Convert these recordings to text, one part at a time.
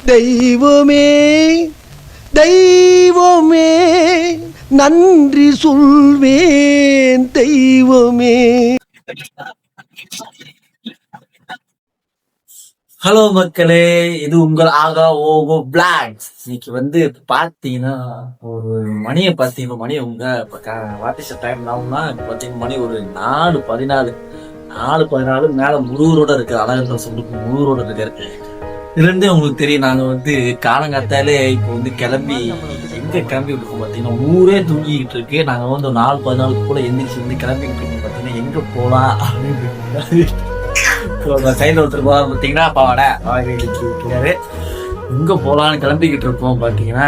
தெய்வமே தெய்வமே நன்றி சொல்வேன் தெய்வமே. ஹலோ மக்களே, இது உங்கள் ஆகா ஓகோ பிளாக்ஸ். இன்னைக்கு வந்து பாத்தீங்கன்னா ஒரு மணியை பார்த்தீங்கன்னா மணி உங்க வாட்டிஸ் டைம் நாம்னா பார்த்தீங்கன்னா மணி ஒரு 4:14 மேல முருகரோட இருக்கு. அழகன்ற சொல்லுக்கு முருகரோட இருக்காரு. இதுல இருந்தே உங்களுக்கு தெரியும், நாங்க வந்து காலங்காத்தாலே இப்போ வந்து கிளம்பி எங்க கிளம்பி இருக்கோம் பார்த்தீங்கன்னா ஊரே தூங்கிக்கிட்டு இருக்கு. நாங்க வந்து ஒரு 4:14 கூட எந்திரிச்சு வந்து கிளம்பிக்கிட்டு இருக்கோம். பார்த்தீங்கன்னா எங்க போலாம் அப்படின்னு சைட்ல ஒருத்தர் போலாம் பார்த்தீங்கன்னா பாவாடை எங்க போலான்னு கிளம்பிக்கிட்டு இருக்கோம். பார்த்தீங்கன்னா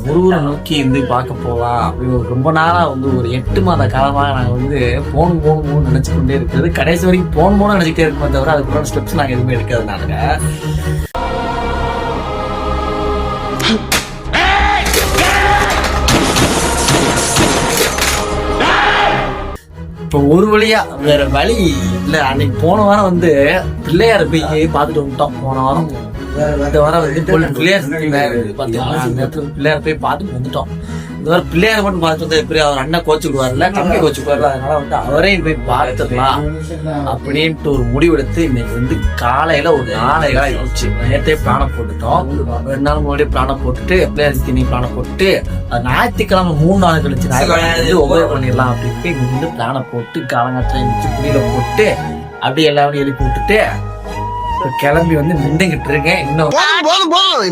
முருகரை நோக்கி வந்து பார்க்க போகலாம் அப்படின்னு ரொம்ப நாளா வந்து ஒரு 8 மாத காலமாக நாங்கள் வந்து போகணும்னு நினைச்சு கொண்டே இருக்கிறது. கடைசி வரைக்கும் போகணும்னு நினைச்சிட்டே இருக்கோம் தவிர அதுக்குள்ள ஸ்டெப்ஸ் நாங்கள் எதுவுமே எடுக்கிறதுனால இப்போ ஒரு வழியா வேற வழி இல்லை. அன்னைக்கு போன வாரம் வந்து பிள்ளையார போய் பார்த்துட்டு வந்துட்டோம். போன வாரம் இந்த வாரம் வந்து பிள்ளையார் போய் பார்த்துட்டு வந்துட்டோம். இந்த வாரம் பிள்ளையார மட்டும் பார்த்துட்டு வந்தா எப்படி, அவர் அண்ணன் கோச்சுக்குவார்ல, தம்பி கோச்சுக்குவார்ல, அதனால வந்து அவரையும் போய் பார்த்துடலாம் அப்படின்ட்டு ஒரு முடிவெடுத்து இன்னைக்கு வந்து காலையில ஒரு 4:00 ஆயிடுச்சு. நேற்றே பிளானை போட்டுட்டோம். 2 நாள் முன்னாடியே பிளானை போட்டுட்டு பிள்ளையாருக்கு இன்னைக்கு பிளானை போட்டு ஞாயிற்றுக்கிழமை 3 நாள் கழிச்சு ஞாயிற்றுக்கிழமை ஒவ்வொரு பண்ணிடலாம் அப்படின்ட்டு இங்க வந்து பிளானை போட்டு காலங்காலத்துல இருந்துச்சு புளியில போட்டு அப்படியே எல்லாரும் எழுப்பி விட்டுட்டு கிளம்பி வந்து நின்றுகிட்டு இருக்கேன். இன்னும்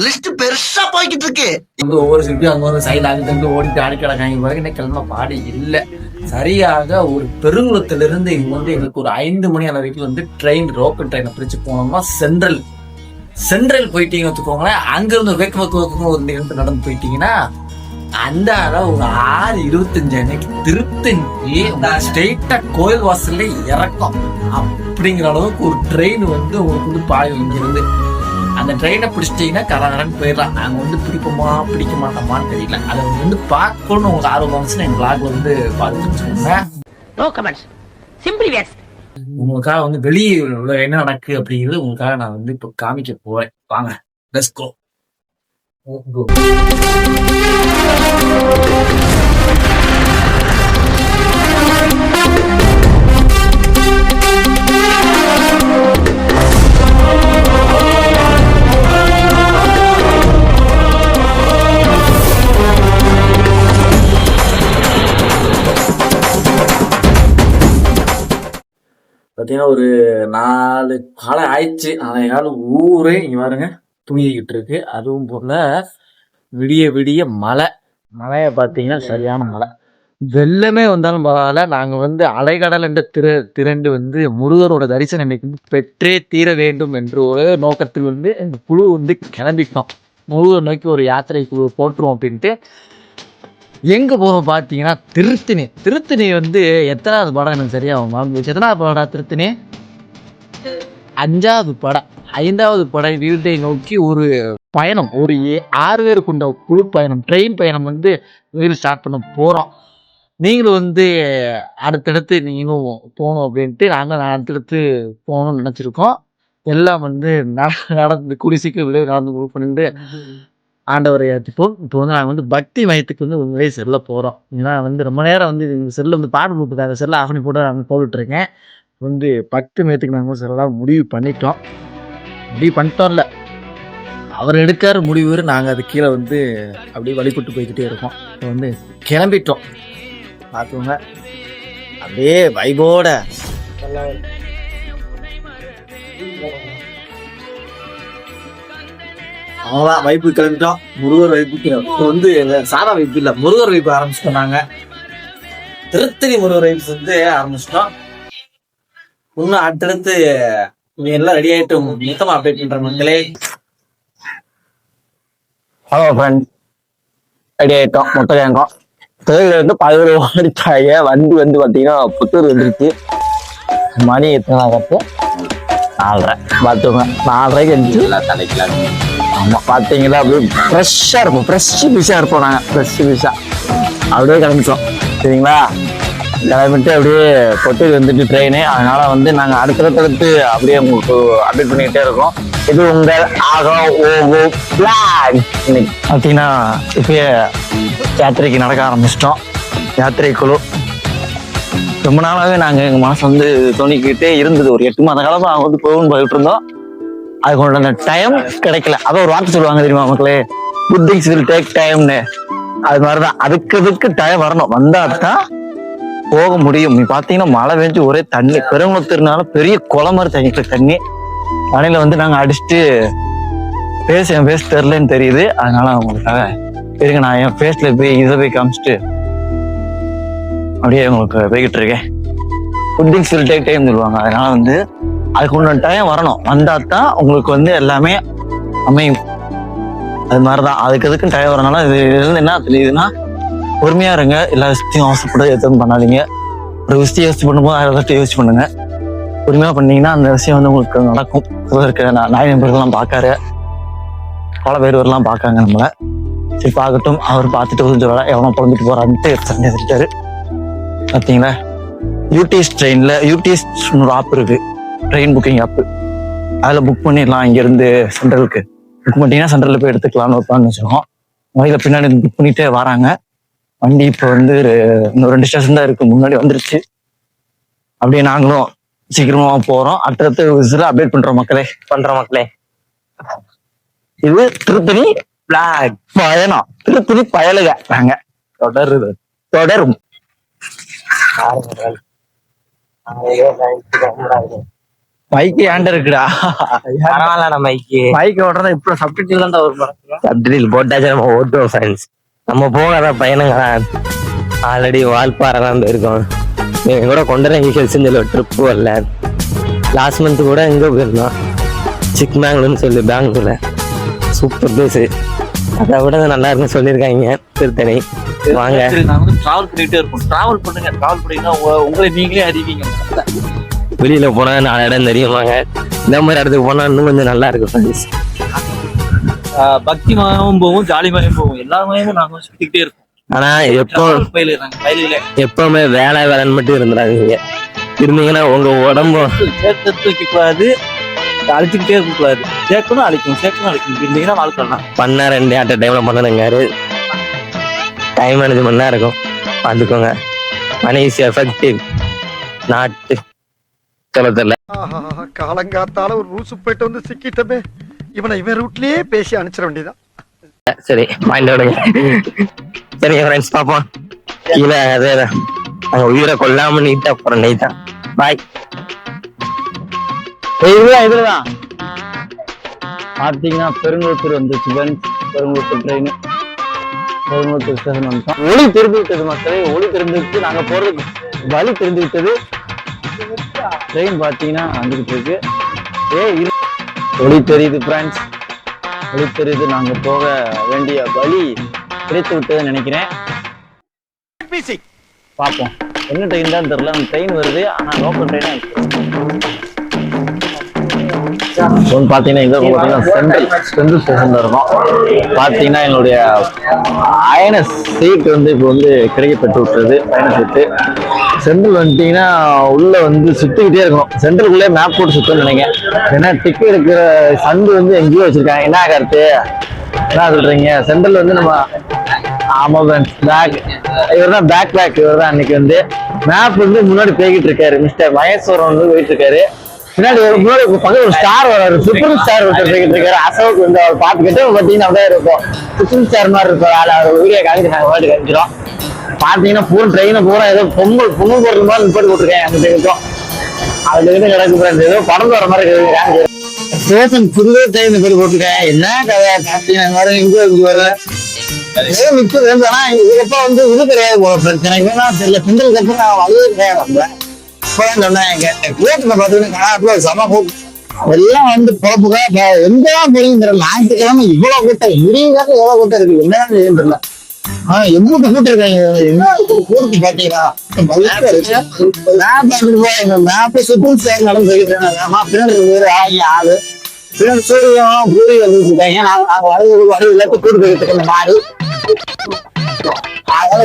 லிஸ்ட் பெருசா போய்கிட்டு இருக்கு. வந்து ஒவ்வொரு சிட்டியும் அங்க வந்து சைடு ஆகிட்டு ஓடிட்டு அடிக்கடக்காங்க பிறகு இன்னும் கிளம்ப பாடு இல்லை. சரியாக ஒரு பெருங்குளத்துல இருந்து இங்க வந்து எங்களுக்கு ஒரு 5 மணி அளவு வரைக்கும் வந்து ட்ரெயின் ரோக்கல் ட்ரெயினை பிரிச்சு போனோம்னா சென்ட்ரல் போயிட்டீங்கன்னு வச்சுக்கோங்களேன். அங்க இருந்து வேக்கம் ஒரு நிகழ்ந்து நடந்து போயிட்டீங்கன்னா அந்த ஒரு 6:25 அன்னைக்கு திருத்தணி ஸ்ட்ரெயிட்டா கோயில் வாசல்ல இறக்கும். அப்படிங்கிற அளவுக்கு ஒரு ட்ரெயின் வந்து உங்களுக்கு வந்து பாயும். இங்க இருந்து அந்த ட்ரெயினை பிடிச்சிட்டீங்கன்னா கரகரன்னு போயிடலாம். நாங்க வந்து பிடிப்போமா பிடிக்க மாட்டோமான்னு தெரியல. அதை வந்து பார்க்கணும்னு உங்களுக்கு ஆர்வம் வந்துச்சுன்னா என் பிளாக் வந்து பார்த்துட்டு உங்களுக்காக வந்து வெளியே என்ன நடக்கு அப்படிங்கிறது உங்களுக்காக நான் வந்து இப்போ காமிக்க போறேன். வாங்க, லெட்ஸ் கோ. பார்த்தீங்கன்னா ஒரு 4 காலம் ஆயிடுச்சு. 4 காலம் ஊரே இங்கே பாருங்க தூங்கிக்கிட்டு இருக்கு. அதுவும் போல விடிய மழையை பார்த்தீங்கன்னா சரியான மழை. வெள்ளமே வந்தாலும் பரவாயில்ல, நாங்கள் வந்து அலைகடல் என்ற திரண்டு வந்து முருகரோட தரிசனம் இன்னைக்கு வந்து பெற்றே தீர வேண்டும் என்ற ஒரு நோக்கத்தில் வந்து இந்த குழு வந்து கிளம்பிட்டோம். முருகர் நோக்கி ஒரு யாத்திரை குழு போட்டுருவோம் அப்படின்ட்டு. எங்கே போவோம் பார்த்தீங்கன்னா திருத்தணி வந்து எத்தனாவது படம் எனக்கு சரியாகும் மறந்துச்சு. எத்தனாவது படம் திருத்தணி? 5வது படம். 5வது படம் வீட்டை நோக்கி ஒரு பயணம், ஒரு 6 பேர் கொண்ட குழு பயணம், ட்ரெயின் பயணம் வந்து வீடு ஸ்டார்ட் பண்ண போகிறோம். நீங்களும் வந்து அடுத்தடுத்து நீங்களும் போகணும் அப்படின்ட்டு நாங்கள் அடுத்தடுத்து போகணும்னு நினச்சிருக்கோம். எல்லாம் வந்து நடந்து குடிசைக்கு விளைவு நடந்து குழு பண்ணிட்டு ஆண்டவரை ஏற்றிப்போம். இப்போ வந்து நாங்கள் வந்து பக்தி மையத்துக்கு வந்து உண்மையிலே செல்ல போகிறோம். ஏன்னா வந்து ரொம்ப நேரம் வந்து இந்த செல்லில் வந்து பாட்டு கொடுத்துருக்காங்க. செல்லை ஆஃப் பண்ணி போட்டு நாங்கள் போட்டுட்ருக்கேன். வந்து பக்தி மையத்துக்கு நாங்கள் செல்லாம் முடிவு பண்ணிட்டோம்ல, அவர் எடுக்கார முடிவு. நாங்கள் அது கீழே வந்து அப்படியே வழிபட்டு போய்கிட்டே இருக்கோம். இப்போ வந்து கிளம்பிட்டோம். பார்த்துக்கோங்க அப்படியே வைபோட அவ்வளோதான் வைப்பு கிளம்பிட்டோம். முருகர் வைப்புக்கு இப்போ வந்து சாதா வைப்பு இல்லை, முருகர் வைப்பு ஆரம்பிச்சிட்டோம். நாங்கள் திருத்தணி முருகர் வைப்பு வந்து ஆரம்பிச்சிட்டோம். இன்னும் அடுத்தடுத்து எல்லாம் ரெடி ஆகிட்டு மொத்தமாக அப்டேட் பண்ணுற மக்களே. ஹலோ ஃப்ரெண்ட், ரெடி ஆகிட்டோம். மொத்தம் ஏங்கம் தேயில வந்து 11 ஓடிச்சாங்க. வந்து பார்த்தீங்கன்னா புத்தூர் வந்துருச்சு. மணி எத்தனை கட்டு 4:30 பார்த்துக்கோங்க. 4:30க்கு எழுந்து தலைக்கலாம். ஆமாம் பார்த்தீங்களா அப்படியே ஃப்ரெஷ்ஷாக இருக்கும். ஃப்ரெஷ்ஷு பீஸாக இருப்போம். நாங்கள் ஃப்ரெஷ்ஷு பீஸாக அப்படியே கிளம்பிட்டோம். சரிங்களா? கிளம்பிட்டு அப்படியே கொட்டூர் வந்துட்டு ட்ரெயினு. அதனால் வந்து நாங்கள் அடுத்தடுத்து அப்படியே உங்களுக்கு அப்டேட் பண்ணிக்கிட்டே இருக்கோம். இது உங்கள் ஆகோ ஓகோ பிளான். இன்னைக்கு பார்த்தீங்கன்னா இப்பயே யாத்திரைக்கு நடக்க ஆரம்பிச்சிட்டோம். யாத்திரை குழு ரொம்ப நாளாவே நாங்க எங்க மனசு வந்து தோணிக்கிட்டே இருந்தது. ஒரு 8 மாத காலமா நாங்க வந்து போகணும்னு போயிட்டு இருந்தோம். அதுக்கு உண்டான டைம் கிடைக்கல. அதான் ஒரு வார்த்தை சொல்லுவாங்க தெரியுமா மக்களே, குட் திங்ஸ் வில் டேக் டைம்னு. அது மாதிரிதான் அதுக்கு டைம் வரணும், வந்தாதான் போக முடியும். நீ பாத்தீங்கன்னா மழை பெஞ்சு ஒரே தண்ணி, பெருங்குளத்தினால பெரிய குளம் மாதிரி தண்ணி தண்ணியில வந்து நாங்க அடிச்சுட்டு என் ஃபேஸ் தெரிலன்னு தெரியுது. அதனால உங்களுக்காக இருங்க, நான் என் ஃபேஸ்ல போய் இதை போய் காமிச்சிட்டு அப்படியே உங்களுக்கு போய்கிட்டு இருக்கேன். Good things will take time சொல்லுவாங்க. அதனால வந்து அதுக்கு உண்டான டைம் வரணும், வந்தாதான் உங்களுக்கு வந்து எல்லாமே அமையும். அது மாதிரிதான் அதுக்கு டைம் வரனால இது இருந்து என்ன தெரியுதுன்னா, பொறுமையா இருங்க. எல்லா விஷயத்தையும் அவசரப்பட எதுவும் பண்ணாதீங்க. ஒரு விஷயம் யோசிச்சு பண்ணும்போது 1000 யோசிச்சு பண்ணுங்க. பொறுமையா பண்ணீங்கன்னா அந்த விஷயம் வந்து உங்களுக்கு நடக்கும். இருக்க நாய் நண்பர்கள்லாம் பார்க்காரு, பல பேர் வரலாம் பார்க்காங்க நம்மள. சரி பார்க்கட்டும், அவர் பார்த்துட்டு வந்து சொல்ல எவனோ பிறந்துட்டு போறான்ட்டு சண்டை. பார்த்தீங்களா, யூடிஎஸ் ட்ரெயின்ல யூடிஎஸ் ஒரு ஆப் இருக்கு, ட்ரெயின் புக்கிங் ஆப். அதில் புக் பண்ணிடலாம். இங்கேருந்து சென்ட்ரலுக்கு புக் பண்ணிட்டீங்கன்னா சென்ட்ரலில் போய் எடுத்துக்கலாம்னு ஒரு பிளான் வச்சிருக்கோம். வழியில் பின்னாடி புக் பண்ணிட்டே வராங்க. வண்டி இப்போ வந்து இன்னும் 2 ஸ்டேஷன் தான் இருக்கு, முன்னாடி வந்துருச்சு. அப்படியே நாங்களும் சீக்கிரமா போறோம். அடுத்தடுத்த விசில அப்டேட் பண்றோம் மக்களே. இது திருத்தணி பிளாக் பயணம், திருத்தணி பயலுக நாங்க தொடரும். மைக்கு ஏண்ட இருக்குடா, பரவாயில்ல. மைக்கு ஓடுறதா இப்ப சப்டைட்டில் தான் வரும். சப்டைட்டில் போட்டாச்சு, நம்ம ஓட்டுவோம் ஃப்ரெண்ட்ஸ். நம்ம போகாத பையனுங்க ஆல்ரெடி வால்பாறை தான் இருக்கோம். எங்க கூட கொண்டரங்க செஞ்சல ட்ரிப்பு வரல. லாஸ்ட் மந்த் கூட எங்க போயிருந்தோம், சிக்மங்களூர்னு சொல்லி பெங்களூர்ல. சூப்பர் பிளேஸ், அதை விட நல்லா இருக்குன்னு சொல்லியிருக்காங்க திருத்தணி. வாங்க டிராவல் பண்ணிட்டே இருக்கும். டிராவல் பண்ணீங்கன்னா உங்களை நீங்களே அறிவிங்க. வெளியில போனா 4 இடம் தெரியுமாங்க. இந்த மாதிரி இடத்துக்கு போனா இன்னும் கொஞ்சம் நல்லா இருக்கு ஃப்ரெண்ட்ஸ். பக்தி மயமும் போகும், ஜாலி மயம் போகும், எல்லா மயமும் நாங்க சுத்திக்கிட்டே இருக்கோம். ஆனா எப்பவுமே வேலைன்னு மட்டும் இருந்துடாதீங்க. இருந்தீங்கன்னா உங்க உடம்பு சேர்த்து தூக்க கூடாது, அழிச்சுக்கிட்டே இருக்க கூடாது. சேர்க்கணும் அழிக்கணும் இருந்தீங்கன்னா வாழ்க்கை பண்ண 2 அட் டைம்ல பண்ணணுங்காரு. டைம் மேனேஜ்மெண்ட் இருக்கும், பார்த்துக்கோங்க. மணி இஸ் எஃபெக்டிவ் நாட்டு தெரியல. காலங்காத்தால ஒரு ரூசு போயிட்டு வந்து சிக்கிட்டமே, இவன் ரூட்லயே பேசி அனுப்பிச்சிட வேண்டியதான். சரி மைண்ட் விடுங்க. சரிங்க ஃப்ரெண்ட்ஸ், பார்ப்போம். கீழே அதே அங்க உயிரை கொல்லாம நீட்டா போற நெய் தான். பாய். இதுதான் பாத்தீங்கன்னா பெருங்குளத்தூர் வந்துச்சு friends. Perungalathur train Perungalathur station வந்துட்டோம். ஒளி திறந்து விட்டது மக்களே, ஒளி திறந்து விட்டு நாங்க போறதுக்கு வழி திறந்து விட்டது. ட்ரெயின் பாத்தீங்கன்னா வந்துகிட்டு இருக்கு. ஒளி தெரியுது ஃப்ரெண்ட்ஸ், ஒளி தெரியுது. நாங்க போக வேண்டிய வழி கிடைத்து விட்டதுன்னு நினைக்கிறேன். பார்ப்போம், என்ன ட்ரெயின் தான் தெரியல. அந்த ட்ரெயின் வருது, ஆனா லோக்கல் ட்ரெயினா பாத்தீங்கன்னா இங்க சென்ட்ரல் ஸ்டேஷன்ல இருக்கும். பாத்தீங்கன்னா என்னுடைய அயன சீட் வந்து இப்போ வந்து கிடைக்கப்பட்டு விட்டுறது. பயண சீட்டு சென்ட்ரல் வந்துட்டீங்கன்னா உள்ள வந்து சுத்திக்கிட்டே இருக்கணும். சென்ட்ரலுக்குள்ளே மேப் போட்டு சுத்தணும்னு நினைக்கிறேன். ஏன்னா டிக்கெட் இருக்கிற சந்து வந்து எங்கேயோ வச்சிருக்காங்க. என்ன கருத்து, என்ன சொல்றீங்க? சென்ட்ரல் வந்து நம்ம ஆமா பேக், இவர் தான் பேக் இவர் தான். அன்னைக்கு வந்து மேப் வந்து முன்னாடி போய்கிட்டு இருக்காரு. மிஸ்டர் மகேஸ்வரன் வந்து போயிட்டு இருக்காரு. பின்னாடி முன்னாடி பக்கத்துல ஒரு ஸ்டார் வராரு, சூப்பர் ஸ்டார் ஒருத்தர் போய்கிட்டு இருக்காரு. அசோக் வந்து அவர் பார்த்துக்கிட்டு பார்த்தீங்கன்னா அப்படியே இருக்கும், சூப்பர் ஸ்டார் மாதிரி இருக்கும். அவர் வீடியோ காமிச்சு நாங்கள் வாட்டி காமிச்சிடும். பாத்தீங்கன்னா பூரா ட்ரெயினை பூரா ஏதோ பொங்கல் போடுற மாதிரி நிப்பாட்டி போட்டிருக்கேன். அந்த ட்ரெயினுக்கும் அதுல இருந்து கிடக்கு ஏதோ படம் வர மாதிரி இருக்குது. ஸ்டேஷன் புதுவே ட்ரெயின் போட்டு போட்டிருக்கேன். என்ன கதை பார்த்தீங்கன்னா இங்க வர முப்பது ஆனா இதுக்கப்புறம் வந்து இது கிடையாது போல பிரச்சனை. தெரியல, பெண்களுக்கு அப்புறம் நான் அழுது கிடையாது. இப்பதான் சொன்னேன் கூட்டத்தை பார்த்தீங்கன்னா சம கூட்டம் எல்லாம் வந்து பொழப்புக்காக எங்கதான் போறீங்க தெரியல. ஞாயிற்றுக்கிழமை இவ்வளவு கூட்டம், முடிவுக்காக எவ்வளவு கூட்டம் இருக்கு, என்னன்னு தெரியல. எவ்வளவு கூட்டம் இருக்காங்க கூட்டத்து பாத்தீங்கன்னா. மேப் சுத்தம் சேர் நடந்து பின்னாடி ஆளு பின்னாடி சூரியம் பூரி வந்துட்டு இருக்காங்க. நாங்க வர எல்லாத்தையும் கூட்டு போயிட்டு இருக்க மாடு. அதனால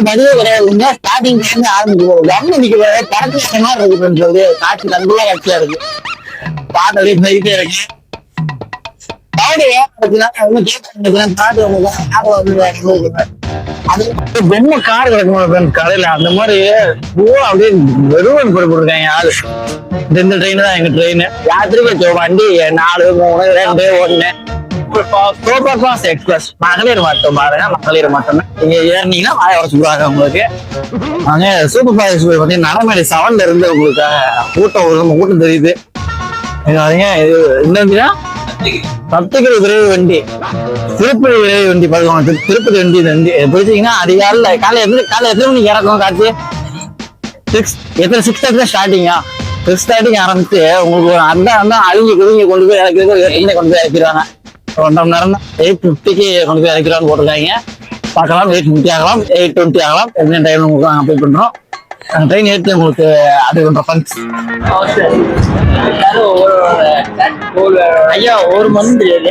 பதிவே கிடையாது. ஸ்டார்டிங் ஆரம்பிச்சு கவர்மெண்ட் நிக்க படத்துல மாதிரி இருக்கு. காட்சி நண்பர்களா கட்சியா இருக்கு. பாட்டு அப்படியே போயிட்டே இருக்கு. பெண்ணு கார் கிடக்கும் கடையில அந்த மாதிரி அப்படியே வெறுவன் போட்டுருக்காங்க ஆளு. இந்த ட்ரெயின் தான் எங்க ட்ரெயின். யாத்திரை வண்டி 4, 3, 2, 1 சூப்பர் ஃபாஸ்ட் எக்ஸ்பிரஸ். மகளிர் மட்டும் பாருங்க, மகளிர் மட்டும் நீங்க ஏறினீங்கன்னா வாய உடச்சுடுவாங்க உங்களுக்கு. அங்க சூப்பர் ஃபாஸ்ட் எக்ஸ்பிரஸ் பார்த்தீங்கன்னா நடைமேடை 7ல இருந்து உங்களுக்கு கூட்டம் தெரியுது. என்னன்னா சப்தகிரி விரைவு வண்டி, திருப்பதி விரைவு வண்டி பாருங்க. திருப்பதி வண்டி வண்டி பிடிச்சீங்கன்னா அதிகாலைல காலையில எத்தனை மணிக்கு இறக்கும் காட்சி? 6:30 ஸ்டார்டிங்கா? 6:30 ஆரம்பிச்சு உங்களுக்கு அந்த அழிஞ்சு குதிங்க கொண்டு போய் இறக்கிறது கொண்டு போய் இறக்கிடுவாங்க. 1.5 மணி நேரம் தான். 8:50 கொண்டு போய் இறக்கிறான்னு போட்டிருக்காங்க. பார்க்கலாம். 8:50 ஆகலாம், 8:20 ஆகலாம். என்ன டைம் உங்களுக்கு அப்ளை பண்றோம். ட்ரெயின் ஏற்றி உங்களுக்கு அது பண்ற ஃபங்க்ஸ். ஐயா ஒரு மந்த் தெரியாது.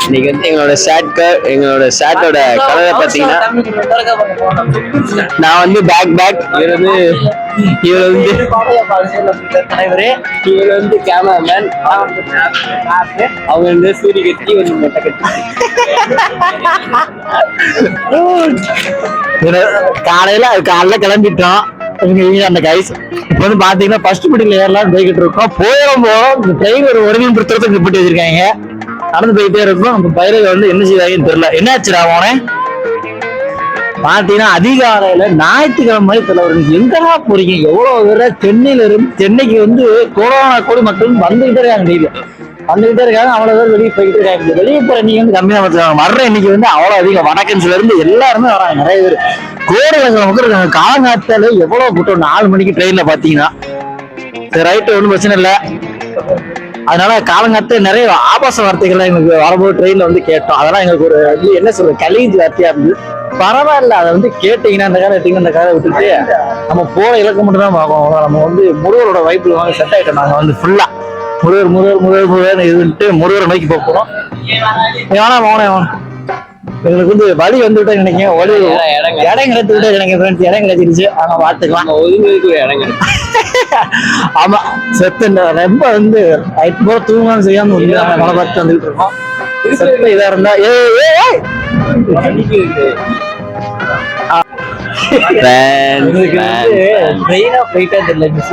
இன்னைக்கு வந்து எங்களோட ஷர்ட்டோட கலரை பாத்தீங்கன்னா நான் வந்து பேக் இவர் வந்து தலைவரே, இவர் வந்து கேமராமேன், அவங்க வந்து சூரிய கட்டி வந்து மொட்டை கட்டி. காலையில கிளம்பிட்டோம் அந்த கைஸ். இப்ப வந்து பாத்தீங்கன்னா ஃபர்ஸ்ட் மீட்டிங்ல ஏறலாம் போய்கிட்டு இருக்கோம். போயிடும் ட்ரெயின் ஒரு 1 கிலோமீட்டர் தூரத்துக்கு நிப்பட்டி வச்சிருக்காங்க. நடந்து போயிட்டே இருக்கும். நம்ம பயிர்கள் வந்து என்ன செய்வாங்கன்னு தெரியல. என்னாச்சுடா அவனே பாத்தீங்கன்னா அதிகாலையில ஞாயிற்றுக்கிழமை மாதிரி தெரியல. எங்கடா போறீங்க? எவ்வளவு பேர சென்னைக்கு வந்து கொரோனா கூட மக்கள் வந்துகிட்டே இருக்காங்க. டெய்லி வந்துகிட்டே இருக்காங்க. அவ்வளவு பேர் வெளியே போய்கிட்டே இருக்காங்க. வெளியே போற நீங்க வந்து கம்மியா வச்சிருக்காங்க. வர்ற இன்னைக்கு வந்து அவ்வளவு அதிகம். வடக்கன்ஸ்ல இருந்து எல்லாருமே வராங்க. நிறைய பேர் கோடலங்கள் மக்கள் இருக்காங்க. காலங்காத்தால எவ்வளவு கூட்டம். 4 மணிக்கு ட்ரெயின்ல பாத்தீங்கன்னா ரைட்டு ஒன்றும் பிரச்சனை இல்லை. அதனால காலங்காத்த நிறைய ஆபாச வார்த்தைகள்லாம் எங்களுக்கு வரும்போது ட்ரெயின்ல வந்து கேட்டோம். அதெல்லாம் எங்களுக்கு ஒரு என்ன சொல்றது கலிஞ்சி வார்த்தையா இருந்தது. பரவாயில்ல, அதை வந்து கேட்டீங்கன்னா அந்த காலம் எடுத்தீங்கன்னா அந்த காலம் விட்டுட்டு நம்ம போற இலக்கு மட்டும் தான் பார்ப்போம். நம்ம வந்து முருகரோட வைப்புல வாங்க செட் ஆயிட்டோம். நாங்க வந்து ஃபுல்லா முருகர் இதுன்ட்டு முருகரை நோக்கி போறோம். வேணா எங்களுக்கு வந்து வழி வந்துவிட்டா நினைக்கிறேன். வழி இடம் கிடைத்துக்கிட்டே நினைக்கிறேன். இடம் கிடைச்சிருச்சு. ஆனா பாத்துக்கலாம். ஒதுங்கிறதுக்கு இடம். ஆமா செத்து ரொம்ப வந்து நைட் போல தூங்காம செய்யாம மழை பார்த்து வந்துட்டு இருக்கோம். செத்த இதா இருந்தா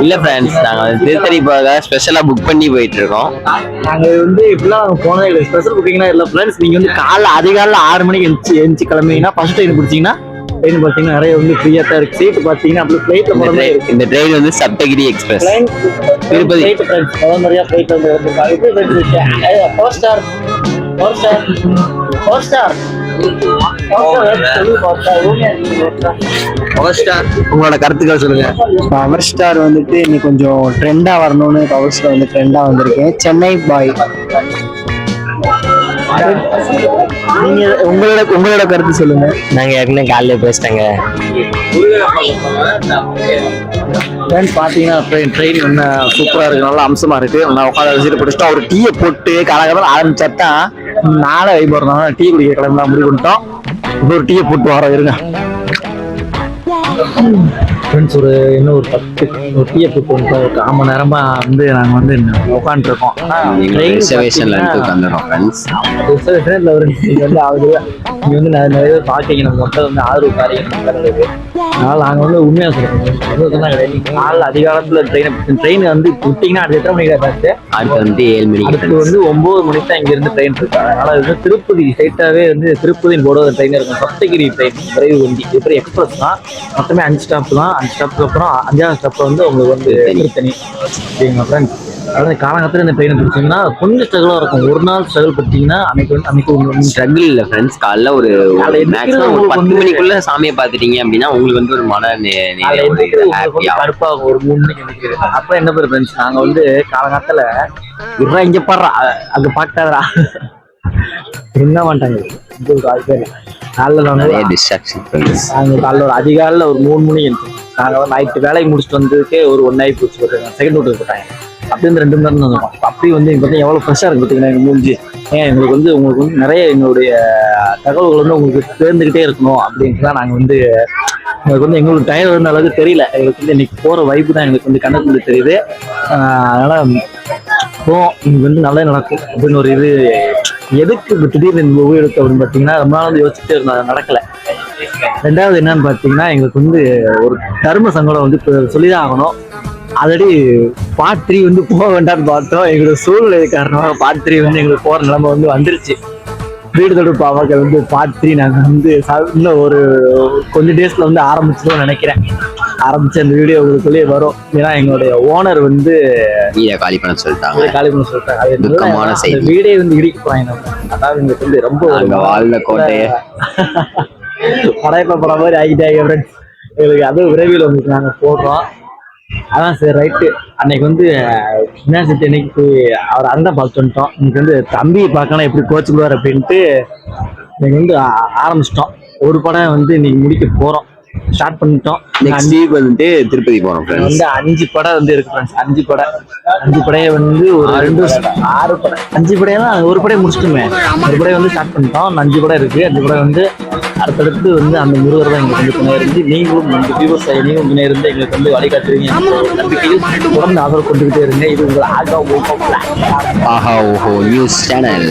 இல்ல ஃப்ரெண்ட்ஸ், நாங்க திருத்தணி போக ஸ்பெஷலா புக் பண்ணி போயிட்டு இருக்கோம். நாங்க வந்து இப்பெல்லாம் போனதே இல்லை. ஸ்பெஷல் புக்கிங்னா இல்ல ஃப்ரெண்ட்ஸ். நீங்க வந்து அதிகாலைல 6 மணிக்கு எந்திச்சு கிளம்பிங்கன்னா ஃபர்ஸ்ட் ட்ரெயின் பிடிச்சீங்கன்னா ட்ரெயின் பாத்தீங்கன்னா நிறைய வந்து ஃப்ரீயா தான் இருக்கு. சீட் பாத்தீங்கன்னா அப்படி ஃபிளைட்ல போற மாதிரி இருக்கு. இந்த ட்ரெயின் வந்து சப்தகிரி எக்ஸ்பிரஸ் திருப்பதி நிறைய ஃபிளைட்ல வந்து வந்திருக்காங்க. 4 ஸ்டார் உங்களோட கருத்துக்கள் சொல்லுங்க. பவர் ஸ்டார் வந்துட்டு இன்னைக்கு கொஞ்சம் ட்ரெண்டா வரணும்னு பவர் ஸ்டார் வந்து ட்ரெண்டா வந்திருக்கேன். சென்னை பாய். நீங்க உங்களோட கருத்து சொல்லுங்க. நாங்க ஏற்கனவே காலையில பேசிட்டாங்க. பாத்தீங்கன்னா ட்ரெயின் என்ன சூப்பரா இருக்கு. நல்லா அம்சமா இருக்கு. நான் உட்காந்து விசிட்டு பிடிச்சிட்டோம். ஒரு டீயை போட்டு காலகாலம் ஆரம்பிச்சாத்தான் நாளை வைப்போம். டீ குடிக்க கிளம்பலாம் முடிவு பண்ணிட்டோம். இப்போ ஒரு டீயை போட்டு வர இருங்க ஃப்ரெண்ட்ஸ். இன்னும் ஒரு 10 டீயை போட்டு வந்துட்டோம். ஒரு 1/4 மணி நேரமா வந்து நாங்க வந்து உட்காந்துருக்கோம். ரிசர்வேஷன்ல உட்காந்துருக்கோம் ஃப்ரெண்ட்ஸ். ரிசர்வேஷன்ல வந்து ஆகுது. இங்க வந்து நிறைய பேர் பாக்கிங்க. நம்ம மொத்தம் வந்து 6 காரியங்கள். அதனால நாங்க வந்து உண்மையா சொல்றோம் கிடையாது. நாள் அதிகாலத்துல ட்ரெயின் வந்து விட்டீங்கன்னா அது எத்தனை மணிக்கு ஆச்சு? அடுத்து வந்து 7 மணிக்கு. அடுத்து வந்து 9 மணிக்கு தான் இங்க இருந்து ட்ரெயின் இருக்கு. அதனால வந்து திருப்பதி ஸ்ட்ரைட்டாவே வந்து திருப்பதியின் போட ஒரு ட்ரெயின் இருக்கும். சப்தகிரி ட்ரெயின் விரைவு வண்டி. இது எக்ஸ்பிரஸ் தான். மொத்தமே 5 ஸ்டாப் தான். 5 ஸ்டாப்புக்கு அப்புறம் 5ஆவது ஸ்டாப்ல வந்து உங்களுக்கு வந்து திருத்தணி. சரிங்களா ஃப்ரெண்ட்ஸ்? அதாவது காலகட்டத்தில் இந்த ட்ரெயினை பிடிச்சிங்கன்னா கொஞ்சம் ஸ்ட்ரகிளாக இருக்கும். ஒரு நாள் ஸ்ட்ரகிள் பார்த்தீங்கன்னா அன்னைக்கு ஸ்ட்ரகிள் இல்லை ஃப்ரெண்ட்ஸ். காலைல ஒரு மேக்ஸிமம் ஒரு 10 மணிக்குள்ள சாமியை பார்த்துட்டீங்க அப்படின்னா உங்களுக்கு வந்து ஒரு மன கடுப்பாகும். ஒரு 3 மணிக்கு நிற்கிறது. அப்போ என்ன பேர் ஃப்ரெண்ட்ஸ், நாங்கள் வந்து காலகாலத்தில் இருறா இங்கே பாடுறா அங்கே பார்த்தாதரா என்ன மாட்டாங்க. காலைல ஒரு அதிகாலையில் ஒரு 3 மணிக்கு நாங்கள் நைட்டு வேலைக்கு முடிச்சுட்டு வந்ததுக்கே ஒரு 1 ஆகி போச்சு. செகண்ட் ரூட்டு போட்டாங்க. அப்படி வந்து 2 மணி நேரம் தான் இருக்கும். அப்படி வந்து பார்த்தீங்கன்னா எவ்வளோ ஃப்ரெஷ்ஷாக இருக்கு பார்த்தீங்கன்னா எங்கள் மூஞ்சி. உங்களுக்கு வந்து நிறைய எங்களுடைய தகவல்கள் வந்து உங்களுக்கு சேர்ந்துக்கிட்டே இருக்கணும் அப்படின்ட்டு தான் நாங்கள் வந்து எங்களுக்கு வந்து எங்களுக்கு டயர் இருந்த அளவுக்கு தெரியல. எங்களுக்கு வந்து இன்னைக்கு போற வைப்பு தான் எங்களுக்கு வந்து கணக்கு தெரியுது. அதனால போவோம், இன்னைக்கு வந்து நல்லா நடக்கும் அப்படின்னு ஒரு இது. எதுக்கு இப்ப திடீர்னு இந்த மூவி எடுத்து அப்படின்னு பார்த்தீங்கன்னா ரொம்ப நாள் வந்து யோசிச்சுட்டு இருந்தோம், நடக்கல. ரெண்டாவது என்னன்னு பார்த்தீங்கன்னா எங்களுக்கு வந்து ஒரு தர்ம சங்கடம் வந்து இப்போ சொல்லிதான் ஆகணும். ஆல்ரெடி பார்ட் 3 வந்து போக வேண்டாம்னு பார்த்தோம். எங்களோட சூழ்நிலை காரணமாக பார்ட் 3 வந்து எங்களுக்கு போற நிலைமை வந்து வந்துருச்சு. வீடு தொடு பாவங்கள் வந்து பார்ட் 3 நாங்கள் வந்து இன்னும் ஒரு கொஞ்சம் டேஸ்ல வந்து ஆரம்பிச்சிடுவோம்னு நினைக்கிறேன். ஆரம்பிச்சு அந்த வீடியோ உங்களுக்குள்ளேயே வரும். ஏன்னா எங்களுடைய ஓனர் வந்து வீடை காலி பண்ண சொல்லிட்டாங்க. காலி பண்ண சொல்லிட்டாங்க. அது துக்கமான செய்தி. வீடே வந்து இடிக்க போறாங்க நம்ம. அதாவது எங்களுக்கு வந்து ரொம்ப வாழ்ந்த கோட்டையை படையப்ப படம் மாதிரி ஆகிட்டாங்க ஃப்ரெண்ட்ஸ். எங்களுக்கு அதுவும் விரைவில் உங்களுக்கு நாங்கள் போடுறோம். அதான் சரி ரைட்டு. அன்னைக்கு வந்து யுனிவர்சிட்டி அன்னைக்கு போய் அவர் அண்ணன் பார்த்து வந்துட்டோம். இன்னைக்கு வந்து தம்பி பார்க்கலாம் எப்படி கோச்சுக்குவார் அப்படின்ட்டு இன்னைக்கு வந்து ஆரம்பிச்சிட்டோம். ஒரு படம் வந்து இன்னைக்கு முடிக்க போறோம், ஸ்டார்ட் பண்ணிட்டோம். நெக்ஸ்ட் வீக் வந்துட்டு திருப்பதி போறோம் ஃப்ரெண்ட்ஸ். வந்து 5 படம் வந்து இருக்கு ஃப்ரெண்ட்ஸ். 5 படையை வந்து ஒரு 2 6 படம் 5 படையெல்லாம் ஒரு படையை முடிச்சிட்டுமே. ஒரு படையை வந்து ஸ்டார்ட் பண்ணிட்டோம். 5 படம் இருக்கு. 5 படம் வந்து அடுத்தடுத்து வந்து அந்த முருகர் தான் எங்களுக்கு வந்து துணை இருந்து, நீங்களும் இந்த வியூவர்ஸ் நீங்களும் துணை இருந்து எங்களுக்கு வந்து வழிகாட்டுவீங்க. நம்பிக்கையில் தொடர்ந்து ஆதரவு கொண்டுகிட்டே இருங்க. இது உங்கள் ஆஹா ஓஹோ நியூஸ் சேனல்.